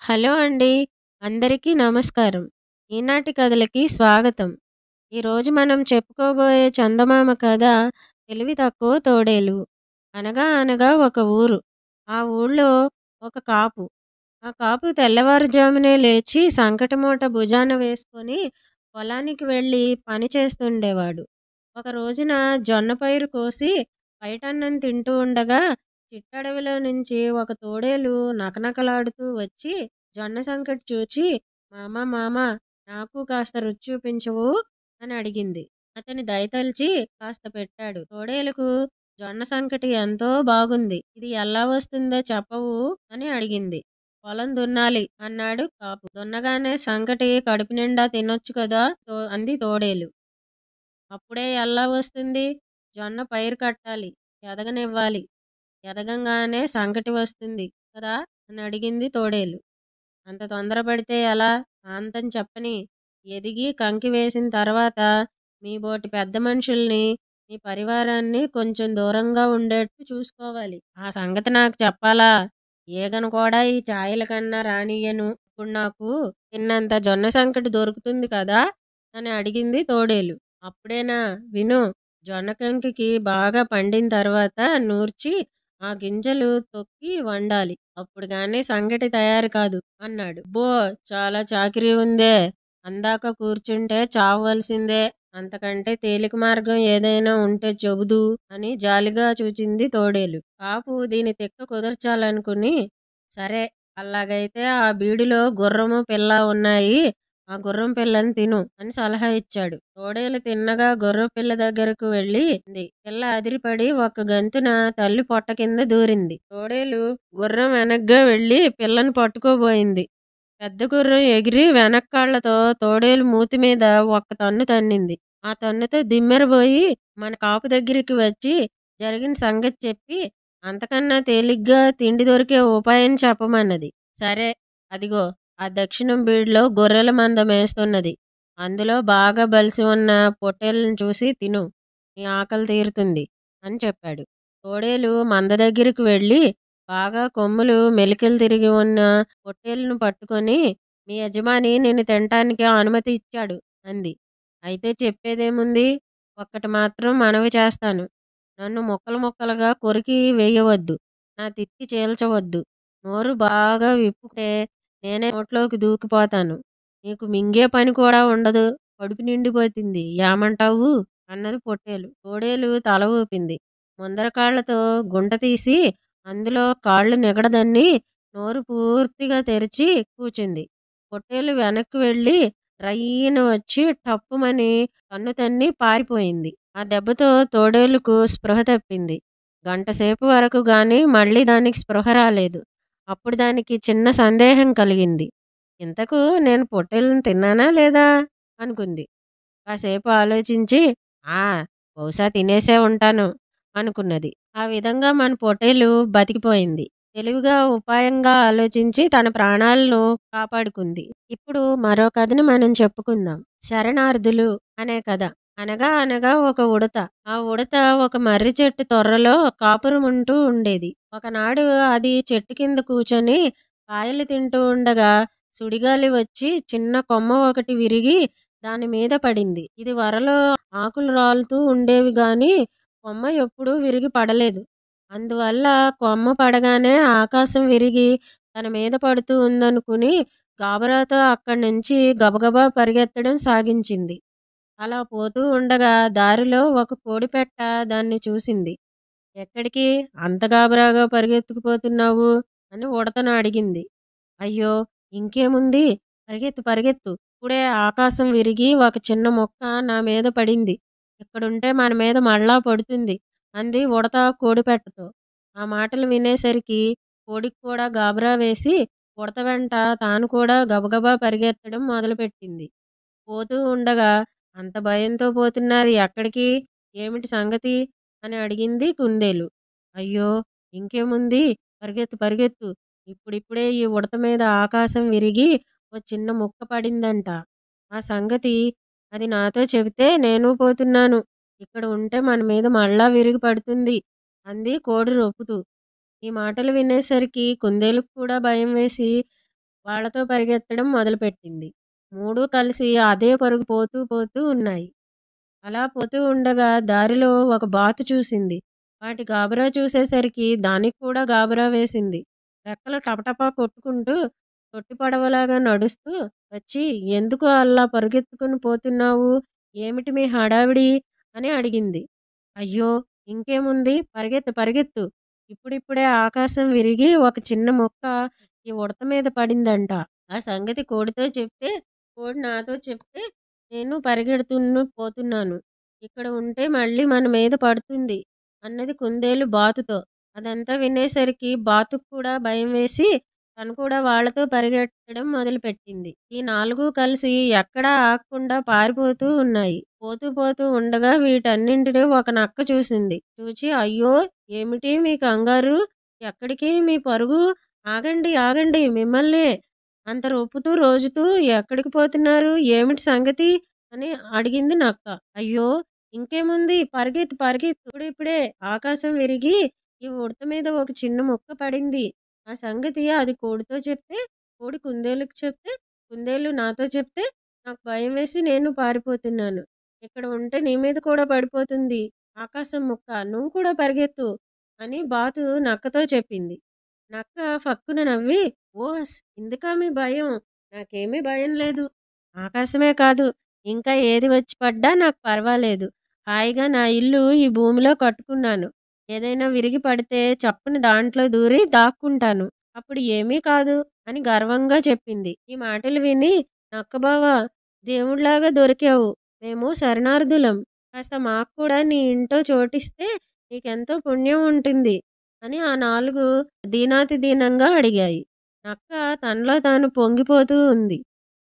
Hello అండి. అందరికీ నమస్కారం. ఈనాటి కథలకి స్వాగతం. ఈరోజు మనం చెప్పుకోబోయే చందమామ కథ 'తెలివి తక్కువ తోడేలు'. అనగా అనగా ఒక ఊరు. ఆ ఊళ్ళో ఒక కాపు. ఆ కాపు తెల్లవారుజామునే లేచి సంకటమూట భుజాన వేసుకొని పొలానికి వెళ్ళి పని చేస్తుండేవాడు. ఒక రోజున జొన్న పైరు కోసి పైటన్నం తింటూ ఉండగా చిట్టడవిలో నుంచి ఒక తోడేలు నకనకలాడుతూ వచ్చి జొన్న సంకటి చూచి మామ మామ నాకు కాస్త రుచి చూపించవు అని అడిగింది. అతని దయతలిచి కాస్త పెట్టాడు. తోడేలుకు జొన్న సంకటి ఎంతో బాగుంది. ఇది ఎలా వస్తుందో చెప్పవు అని అడిగింది. పొలం దున్నాలి అన్నాడు కాపు. దున్నగానే సంకటి కడుపు నిండా తినొచ్చు కదా అంది తోడేలు. అప్పుడే ఎలా వస్తుంది? జొన్న పైరు కట్టాలి, ఎదగనివ్వాలి, ఎదగంగానే సంకటి వస్తుంది కదా అని అడిగింది తోడేలు. అంత తొందరపడితే ఎలా? అంతం చెప్పని ఎదిగి కంకి వేసిన తర్వాత మీ బోటి పెద్ద మనుషుల్ని, మీ పరివారాన్ని కొంచెం దూరంగా ఉండేట్టు చూసుకోవాలి. ఆ సంగతి నాకు చెప్పాలా? ఈగను కూడా ఈ ఛాయల కన్నా రానియ్యను. ఇప్పుడు నాకు తిన్నంత జొన్న సంకటి దొరుకుతుంది కదా అని అడిగింది తోడేలు. అప్పుడేనా? విను. జొన్న కంకికి బాగా పండిన తర్వాత నూర్చి ఆ గింజలు తొక్కి వండాలి. అప్పుడు గానీ సంగటి తయారు కాదు అన్నాడు. బో, చాలా చాకిరీ ఉందే. అందాక కూర్చుంటే చావవలసిందే. అంతకంటే తేలిక మార్గం ఏదైనా ఉంటే చెబుదు అని జాలిగా చూచింది తోడేలు. కాపు దీని తిక్క కుదర్చాలనుకుని, సరే అలాగైతే ఆ బీడులో గుర్రము పిల్ల ఉన్నాయి, ఆ గుర్రం పిల్లని తిను అని సలహా ఇచ్చాడు. తోడేలు తిన్నగా గుర్రం పిల్ల దగ్గరకు వెళ్ళి పిల్ల అదిరిపడి ఒక గంతున తల్లి పొట్ట కింద దూరింది. తోడేలు గుర్రం వెనగ్గా వెళ్ళి పిల్లని పట్టుకోబోయింది. పెద్ద గుర్రం ఎగిరి వెనక్కాళ్లతో తోడేలు మూతి మీద ఒక్క తన్ను తన్నింది. ఆ తన్నుతో దిమ్మెరబోయి మన కాపు దగ్గరికి వచ్చి జరిగిన సంగతి చెప్పి అంతకన్నా తేలిగ్గా తిండి దొరికే ఉపాయం చెప్పమన్నది. సరే, అదిగో ఆ దక్షిణం బీడులో గొర్రెల మంద మేస్తున్నది. అందులో బాగా బలిసి ఉన్న పొట్టేళ్ళను చూసి తిను, నీ ఆకలి తీరుతుంది అని చెప్పాడు. తోడేలు మంద దగ్గరికి వెళ్ళి బాగా కొమ్ములు మెలికలు తిరిగి ఉన్న పొట్టేలును పట్టుకొని, మీ యజమాని నిన్ను తినటానికి అనుమతి ఇచ్చాడు అంది. అయితే చెప్పేదేముంది? ఒక్కటి మాత్రం మనవి చేస్తాను. నన్ను ముక్కలు ముక్కలుగా కొరికి వేయవద్దు. నా తిత్తి చీల్చవద్దు. నోరు బాగా విప్పుకుంటే నేనే నోట్లోకి దూకిపోతాను. నీకు మింగే పని కూడా ఉండదు. కడుపు నిండిపోతుంది. ఏమంటావు అన్నది పొట్టేలు. తోడేలు తల ఊపింది. ముందర కాళ్లతో గుంట తీసి అందులో కాళ్ళు నిగడదన్ని నోరు పూర్తిగా తెరిచి కూర్చుంది. పొట్టేలు వెనక్కి వెళ్ళి రయ్యన వచ్చి టప్పుమని కన్ను తన్ని పారిపోయింది. ఆ దెబ్బతో తోడేలుకు స్పృహ తప్పింది. గంటసేపు వరకు గాని మళ్ళీ దానికి స్పృహ రాలేదు. అప్పుడు దానికి చిన్న సందేహం కలిగింది. ఇంతకు నేను పొట్టేలుని తిన్నానా లేదా అనుకుంది. కాసేపు ఆలోచించి ఆ బహుశా తినేసే ఉంటాను అనుకున్నది. ఆ విధంగా మన పొట్టేలు బతికిపోయింది. తెలివిగా ఉపాయంగా ఆలోచించి తన ప్రాణాలను కాపాడుకుంది. ఇప్పుడు మరో కథని మనం చెప్పుకుందాం. శరణార్థులు అనే కథ. అనగా అనగా ఒక ఉడత. ఆ ఉడత ఒక మర్రి చెట్టు తొర్రలో కాపురం ఉంటూ ఉండేది. ఒకనాడు అది చెట్టు కింద కూర్చొని కాయలు తింటూ ఉండగా సుడిగాలి వచ్చి చిన్న కొమ్మ ఒకటి విరిగి దాని మీద పడింది. ఇది వరలో ఆకులు రాలుతూ ఉండేవి గాని కొమ్మ ఎప్పుడూ విరిగి పడలేదు. అందువల్ల కొమ్మ పడగానే ఆకాశం విరిగి తన మీద పడుతూ ఉందనుకుని గాబరాతో అక్కడి నుంచి గబగబా పరిగెత్తడం సాగించింది. అలా పోతూ ఉండగా దారిలో ఒక కోడిపెట్ట దాన్ని చూసింది. ఎక్కడికి అంత గాబరాగా పరిగెత్తుకుపోతున్నావు అని ఉడతను అడిగింది. అయ్యో, ఇంకేముంది, పరిగెత్తు పరిగెత్తు, ఇప్పుడే ఆకాశం విరిగి ఒక చిన్న మొక్క నా మీద పడింది. ఇక్కడుంటే మన మీద మళ్ళా పడుతుంది అంది ఉడత కోడిపెట్టతో. ఆ మాటలు వినేసరికి కోడికి కూడా గాబరా వేసి ఉడత వెంట తాను కూడా గబగబా పరిగెత్తడం మొదలుపెట్టింది. పోతూ ఉండగా అంత భయంతో పోతున్నారు ఎక్కడికి, ఏమిటి సంగతి అని అడిగింది కుందేలు. అయ్యో, ఇంకేముంది, పరిగెత్తు పరిగెత్తు, ఇప్పుడిప్పుడే ఈ ఉడత మీద ఆకాశం విరిగి ఓ చిన్న ముక్క పడిందంట. ఆ సంగతి అది నాతో చెబితే నేను పోతున్నాను. ఇక్కడ ఉంటే మన మీద మళ్ళా విరిగి పడుతుంది అంది కోడి రొప్పుతూ. ఈ మాటలు వినేసరికి కుందేలుకు కూడా భయం వేసి వాళ్ళతో పరిగెత్తడం మొదలుపెట్టింది. 3 కలిసి అదే పరుగు పోతూ పోతూ ఉన్నాయి. అలా పోతూ ఉండగా దారిలో ఒక బాతు చూసింది. వాటి గాబరా చూసేసరికి దానికి కూడా గాబరా వేసింది. రెక్కలు టపటపా కొట్టుకుంటూ తొట్టి పడవలాగా నడుస్తూ వచ్చి, "ఎందుకు అలా పరుగెత్తుకుని పోతున్నావు? ఏమిటి మీ హడావిడి?" అని అడిగింది. "అయ్యో! ఇంకేముంది, పరిగెత్తు పరిగెత్తు. ఇప్పుడిప్పుడే ఆకాశం విరిగి ఒక చిన్న ముక్క ఈ ఉడత మీద పడిందంట. ఆ సంగతి కోడితో చెప్తే, కోడి నాతో చెప్తే నేను పోతున్నాను. ఇక్కడ ఉంటే మళ్ళీ మన మీద పడుతుంది" అన్నది కుందేలు బాతుతో. అదంతా వినేసరికి బాతుకు కూడా భయం వేసి తను కూడా వాళ్ళతో పరిగెత్తడం మొదలుపెట్టింది. ఈ 4 కలిసి ఎక్కడా ఆగకుండా పారిపోతూ ఉన్నాయి. పోతూ పోతూ ఉండగా వీటన్నింటినీ ఒక నక్క చూసింది. చూచి, "అయ్యో! ఏమిటి మీ కంగారు? ఎక్కడికి మీ పరుగు? ఆగండి ఆగండి, మిమ్మల్నే అంత రొప్పుతూ రోజుతూ ఎక్కడికి పోతున్నారు? ఏమిటి సంగతి?" అని అడిగింది నక్క. "అయ్యో! ఇంకేముంది, పరిగెత్తు పరిగెత్తు. ఇప్పుడిప్పుడే ఆకాశం విరిగి ఈ ఉడత మీద ఒక చిన్న ముక్క పడింది. ఆ సంగతి అది కోడితో చెప్తే, కోడి కుందేలుకి చెప్తే, కుందేలు నాతో చెప్తే నాకు భయం వేసి నేను పారిపోతున్నాను. ఇక్కడ ఉంటే నీ మీద కూడా పడిపోతుంది ఆకాశం ముక్క. నువ్వు కూడా పరిగెత్తు" అని బాతు నక్కతో చెప్పింది. నక్క ఫక్కున నవ్వి, "ఓస్, ఇందుకా మీ భయం? నాకేమీ భయం లేదు. ఆకాశమే కాదు, ఇంకా ఏది వచ్చి పడ్డా నాకు పర్వాలేదు. హాయిగా నా ఇల్లు ఈ భూమిలో కట్టుకున్నాను. ఏదైనా విరిగి పడితే చప్పున దాంట్లో దూరి దాక్కుంటాను. అప్పుడు ఏమీ కాదు" అని గర్వంగా చెప్పింది. ఈ మాటలు విని, "నక్కబావా, దేవుడిలాగా దొరికావు. మేము శరణార్థులం. కాస్త మాకు కూడా నీ ఇంట్లో చోటిస్తే నీకెంతో పుణ్యం ఉంటుంది" అని ఆ 4 దీనాతి దీనంగా అడిగాయి. నక్క తనలో తాను పొంగిపోతూ ఉంది.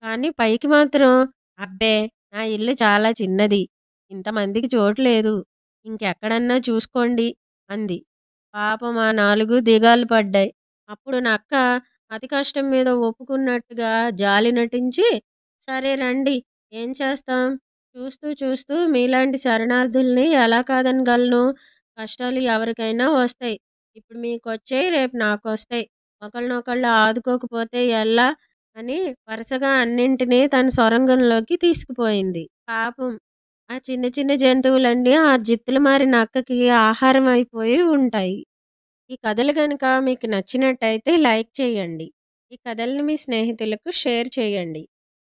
కానీ పైకి మాత్రం, "అబ్బే, నా ఇల్లు చాలా చిన్నది. ఇంతమందికి చోటు లేదు. ఇంకెక్కడన్నా చూసుకోండి" అంది. పాపం ఆ 4 దిగాలు పడ్డాయి. అప్పుడు నక్క అతి కష్టం మీద ఒప్పుకున్నట్టుగా జాలి నటించి, "సరే రండి, ఏం చేస్తాం? చూస్తూ చూస్తూ మీలాంటి శరణార్థుల్ని ఎలా కాదనగలను? కష్టాలు ఎవరికైనా వస్తాయి. ఇప్పుడు మీకొచ్చాయి, రేపు నాకొస్తాయి. ఒకళ్ళనొకళ్ళు ఆదుకోకపోతే ఎలా" అని వరుసగా అన్నింటినీ తన సొరంగంలోకి తీసుకుపోయింది. పాపం ఆ చిన్న చిన్న జంతువులన్నీ ఆ జిత్తులు మారిన నక్కకి ఆహారం అయిపోయి ఉంటాయి. ఈ కథలు కనుక మీకు నచ్చినట్టయితే లైక్ చేయండి. ఈ కథల్ని మీ స్నేహితులకు షేర్ చేయండి.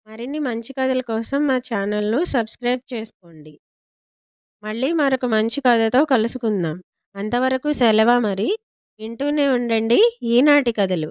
మరిన్ని మంచి కథల కోసం మా ఛానల్ను సబ్స్క్రైబ్ చేసుకోండి. మళ్ళీ మరొక మంచి కథతో కలుసుకుందాం. అంతవరకు సెలవా మరి. వింటూనే ఉండండి ఈనాటి కథలు.